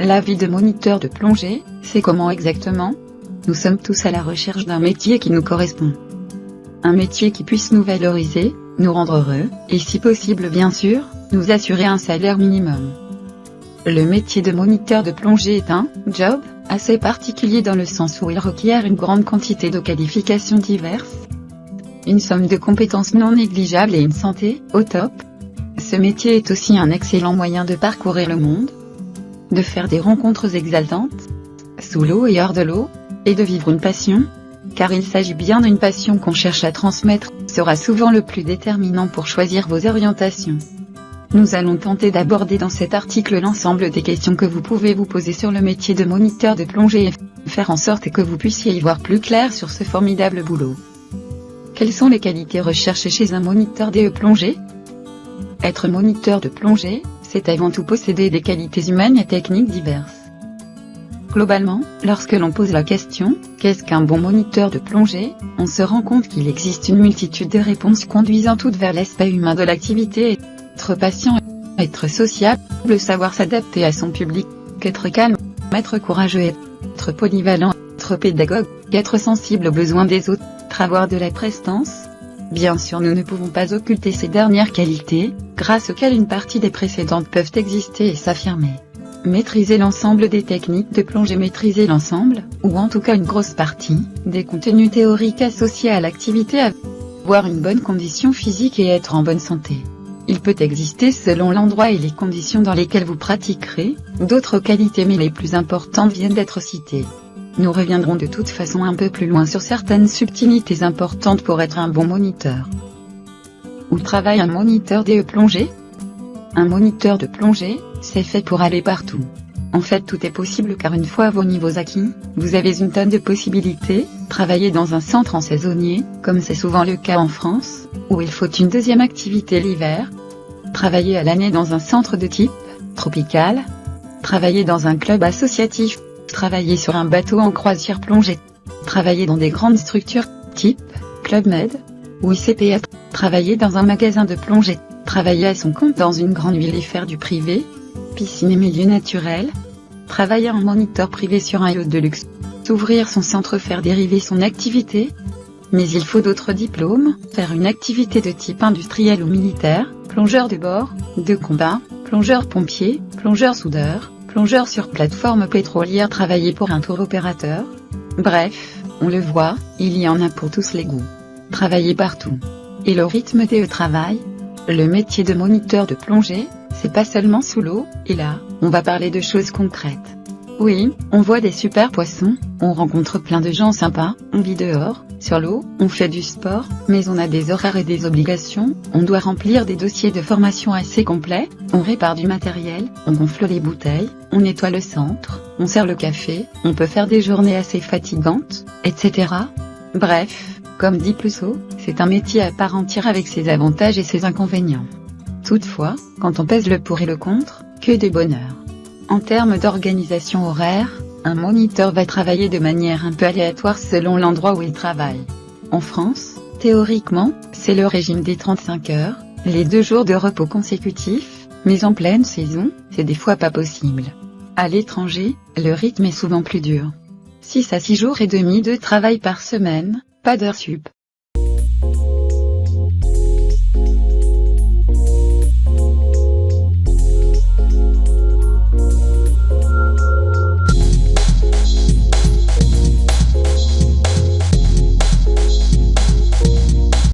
La vie de moniteur de plongée, c'est comment exactement? Nous sommes tous à la recherche d'un métier qui nous correspond. Un métier qui puisse nous valoriser, nous rendre heureux, et si possible bien sûr, nous assurer un salaire minimum. Le métier de moniteur de plongée est un job assez particulier dans le sens où il requiert une grande quantité de qualifications diverses, une somme de compétences non négligeables et une santé au top. Ce métier est aussi un excellent moyen de parcourir le monde, de faire des rencontres exaltantes, sous l'eau et hors de l'eau, et de vivre une passion, car il s'agit bien d'une passion qu'on cherche à transmettre, sera souvent le plus déterminant pour choisir vos orientations. Nous allons tenter d'aborder dans cet article l'ensemble des questions que vous pouvez vous poser sur le métier de moniteur de plongée et faire en sorte que vous puissiez y voir plus clair sur ce formidable boulot. Quelles sont les qualités recherchées chez un moniteur de plongée? Être moniteur de plongée, c'est avant tout posséder des qualités humaines et techniques diverses. Globalement, lorsque l'on pose la question « Qu'est-ce qu'un bon moniteur de plongée ?», on se rend compte qu'il existe une multitude de réponses conduisant toutes vers l'aspect humain de l'activité. Être patient, être sociable, savoir s'adapter à son public, être calme, être courageux, être polyvalent, être pédagogue, être sensible aux besoins des autres, avoir de la prestance. Bien sûr, nous ne pouvons pas occulter ces dernières qualités, grâce auxquelles une partie des précédentes peuvent exister et s'affirmer. Maîtriser l'ensemble des techniques de plongée, maîtriser l'ensemble, ou en tout cas une grosse partie, des contenus théoriques associés à l'activité, avoir une bonne condition physique et être en bonne santé. Il peut exister selon l'endroit et les conditions dans lesquelles vous pratiquerez, d'autres qualités mais les plus importantes viennent d'être citées. Nous reviendrons de toute façon un peu plus loin sur certaines subtilités importantes pour être un bon moniteur. Où travaille un moniteur de plongée? Un moniteur de plongée, c'est fait pour aller partout. En fait, tout est possible car une fois vos niveaux acquis, vous avez une tonne de possibilités, travailler dans un centre en saisonnier, comme c'est souvent le cas en France, où il faut une deuxième activité l'hiver, travailler à l'année dans un centre de type tropical, travailler dans un club associatif, travailler sur un bateau en croisière plongée, travailler dans des grandes structures, type Club Med, ou ICPF, travailler dans un magasin de plongée, travailler à son compte dans une grande ville et faire du privé, piscine et milieu naturel, travailler en moniteur privé sur un yacht de luxe, ouvrir son centre, faire dériver son activité. Mais il faut d'autres diplômes, faire une activité de type industriel ou militaire, plongeur de bord, de combat, plongeur pompier, plongeur soudeur, plongeur sur plateforme pétrolière, travailler pour un tour opérateur. Bref, on le voit, il y en a pour tous les goûts. Travailler partout. Et le rythme de travail? Le métier de moniteur de plongée, c'est pas seulement sous l'eau, et là, on va parler de choses concrètes. Oui, on voit des super poissons, on rencontre plein de gens sympas, on vit dehors, sur l'eau, on fait du sport, mais on a des horaires et des obligations, on doit remplir des dossiers de formation assez complets, on répare du matériel, on gonfle les bouteilles, on nettoie le centre, on sert le café, on peut faire des journées assez fatigantes, etc. Bref, comme dit Pluseau, c'est un métier à part entière avec ses avantages et ses inconvénients. Toutefois, quand on pèse le pour et le contre, que de bonheur. En termes d'organisation horaire, un moniteur va travailler de manière un peu aléatoire selon l'endroit où il travaille. En France, théoriquement, c'est le régime des 35 heures, les 2 jours de repos consécutifs, mais en pleine saison, c'est des fois pas possible. À l'étranger, le rythme est souvent plus dur. 6 à 6 jours et demi de travail par semaine, pas d'heures sup,